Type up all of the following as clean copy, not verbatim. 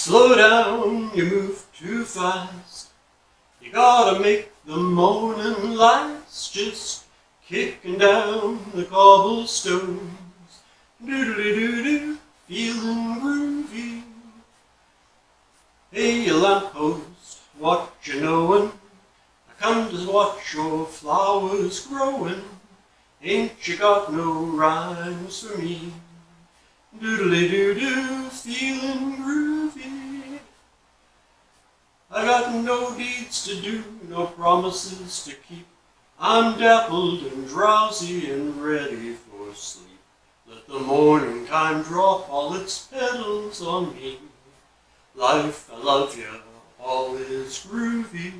Slow down, you move too fast. You gotta make the morning last. Just kicking down the cobblestones. Doodly-doo-doo, feeling groovy. Hey, you lamppost, what you knowin'? I come to watch your flowers growin'. Ain't you got no rhymes for me? Doodly-doo-doo, feeling groovy. I got no deeds to do, no promises to keep. I'm dappled and drowsy and ready for sleep. Let the morning time drop all its petals on me. Life, I love you, all is groovy.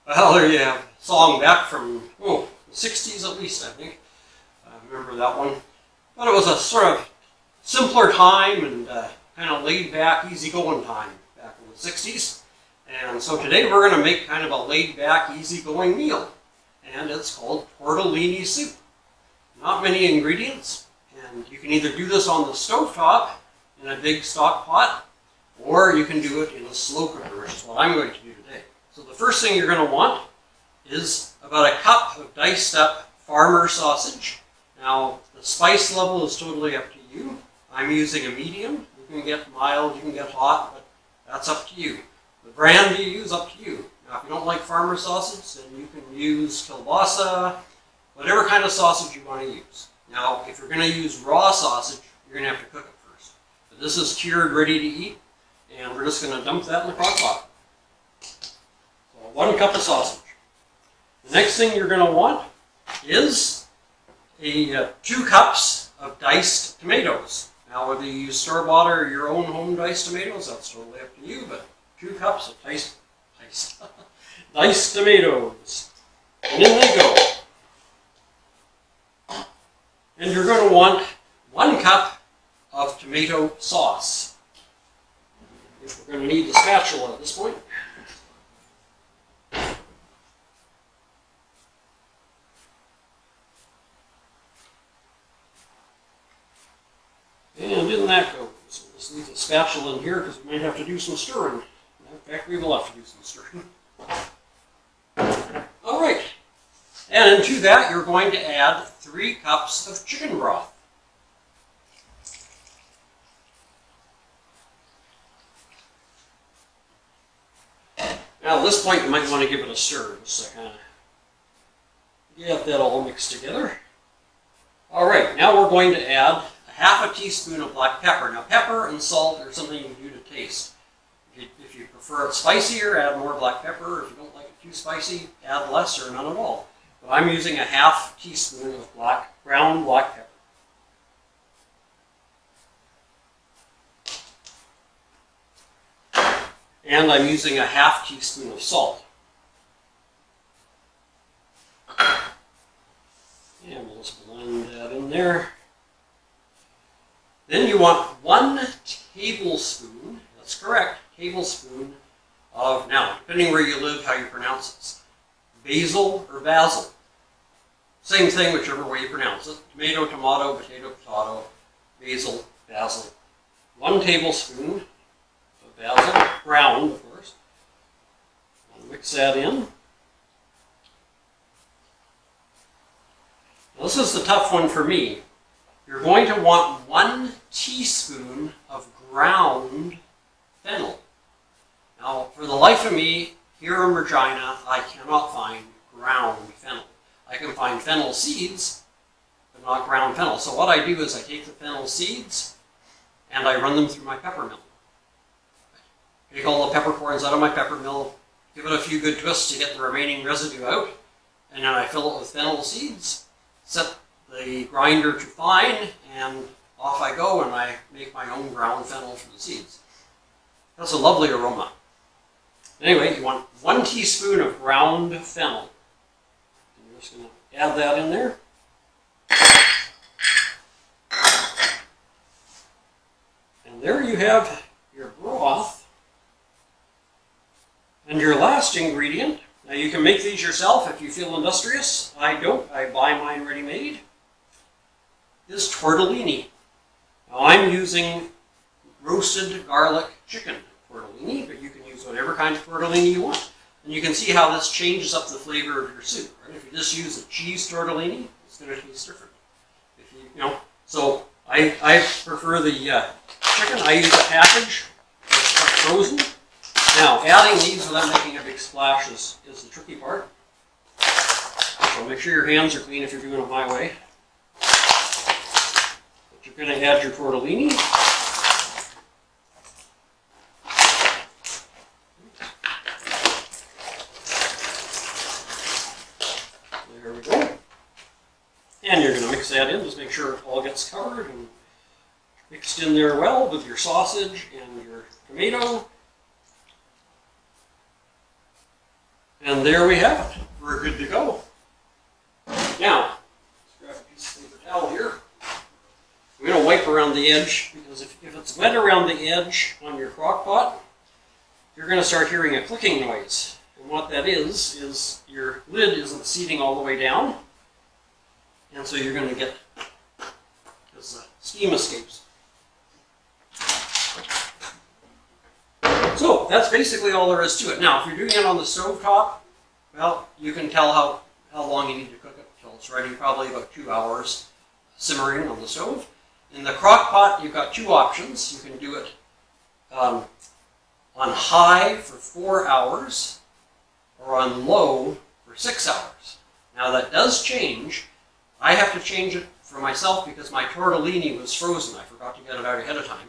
Well, there you have a song back from, the 60s at least, I think. I remember that one. But it was a sort of simpler time and kind of laid back, easygoing time back in the 60s. And so today we're going to make kind of a laid back, easygoing meal. And it's called tortellini soup. Not many ingredients. And you can either do this on the stovetop in a big stock pot, or you can do it in a slow cooker, which is what I'm going to do today. So the first thing you're going to want is about a cup of diced up farmer sausage. Now, the spice level is totally up to you. I'm using a medium. You can get mild, you can get hot, but that's up to you. The brand you use, up to you. Now, if you don't like farmer sausage, then you can use kielbasa, whatever kind of sausage you want to use. Now, if you're going to use raw sausage, you're going to have to cook it first. But this is cured, ready to eat, and we're just going to dump that in the crock pot. So, 1 cup of sausage. The next thing you're going to want is 2 cups of diced tomatoes. Now, whether you use store-bought or your own home diced tomatoes, that's totally up to you, but 2 cups of diced tomatoes. And in they go. And you're going to want 1 cup of tomato sauce. We're going to need the spatula at this point. And in that goes. So let's leave the spatula in here because we might have to do some stirring. In fact, we will have to do some stirring. All right. And into that, you're going to add 3 cups of chicken broth. Now, at this point, you might want to give it a stir just to kind of get that all mixed together. All right. Now we're going to add 1/2 teaspoon of black pepper. Now, pepper and salt are something you do to taste. If you prefer it spicier, add more black pepper. If you don't like it too spicy, add less or none at all. But I'm using 1/2 teaspoon of ground black pepper. And I'm using 1/2 teaspoon of salt. And we'll just blend that in there. Then you want 1 tablespoon, that's correct, tablespoon of, now, depending where you live, how you pronounce this, basil or basil. Same thing, whichever way you pronounce it. Tomato, tomato, potato, potato, basil, basil. 1 tablespoon of basil, ground, of course. I'll mix that in. Now, this is the tough one for me. You're going to want 1 teaspoon of ground fennel. Now, for the life of me, here in Regina, I cannot find ground fennel. I can find fennel seeds, but not ground fennel. So what I do is I take the fennel seeds and I run them through my pepper mill. Take all the peppercorns out of my pepper mill, give it a few good twists to get the remaining residue out, and then I fill it with fennel seeds, set the grinder to fine, and off I go, and I make my own ground fennel from the seeds. That's a lovely aroma. Anyway, you want 1 teaspoon of ground fennel. And you're just going to add that in there. And there you have your broth. And your last ingredient, now you can make these yourself if you feel industrious. I don't, I buy mine ready-made, is tortellini. Now I'm using roasted garlic chicken tortellini, but you can use whatever kind of tortellini you want. And you can see how this changes up the flavor of your soup. Right? If you just use a cheese tortellini, it's going to taste different. If so I prefer the chicken. I use a package that's frozen. Now, adding these without making a big splash is the tricky part. So make sure your hands are clean if you're doing it my way. But you're going to add your tortellini. There we go. And you're going to mix that in. Just make sure it all gets covered and mixed in there well with your sausage and your tomato. And there we have it. We're good to go. Now, let's grab a piece of paper towel here. We're going to wipe around the edge, because if it's wet around the edge on your crock pot, you're going to start hearing a clicking noise. And what that is your lid isn't seating all the way down, and so you're going to get this steam escapes. So that's basically all there is to it. Now, if you're doing it on the stove top, well, you can tell how long you need to cook it until it's ready, probably about 2 hours simmering on the stove. In the crock pot, you've got two options. You can do it on high for 4 hours or on low for 6 hours. Now that does change. I have to change it for myself because my tortellini was frozen. I forgot to get it out ahead of time.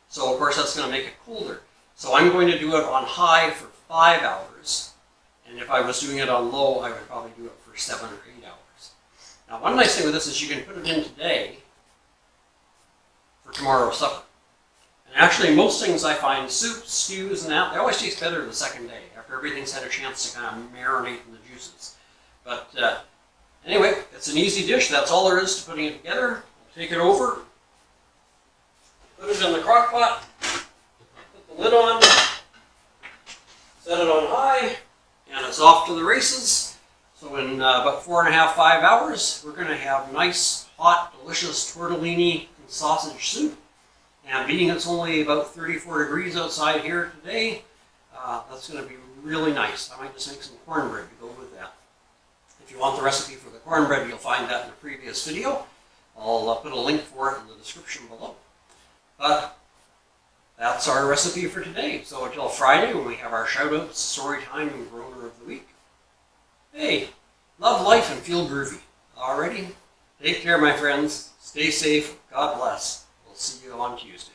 So of course that's going to make it colder. So I'm going to do it on high for 5 hours. And if I was doing it on low, I would probably do it for 7 or 8 hours. Now, one nice thing with this is you can put it in today for tomorrow's supper. And actually, most things I find, soups, stews, and that, they always taste better the second day, after everything's had a chance to kind of marinate in the juices. But anyway, it's an easy dish. That's all there is to putting it together. I'll take it over, put it in the crock pot, put the lid on, set it on high, and it's off to the races. So in about 4.5, 5 hours, we're going to have nice, hot, delicious tortellini and sausage soup. And being it's only about 34 degrees outside here today, that's going to be really nice. I might just make some cornbread to go with that. If you want the recipe for the cornbread, you'll find that in a previous video. I'll put a link for it in the description below. But that's our recipe for today. So until Friday, when we have our shout-outs, story time, and grower of the week. Hey, love life and feel groovy. Alrighty? Take care, my friends. Stay safe. God bless. We'll see you on Tuesday.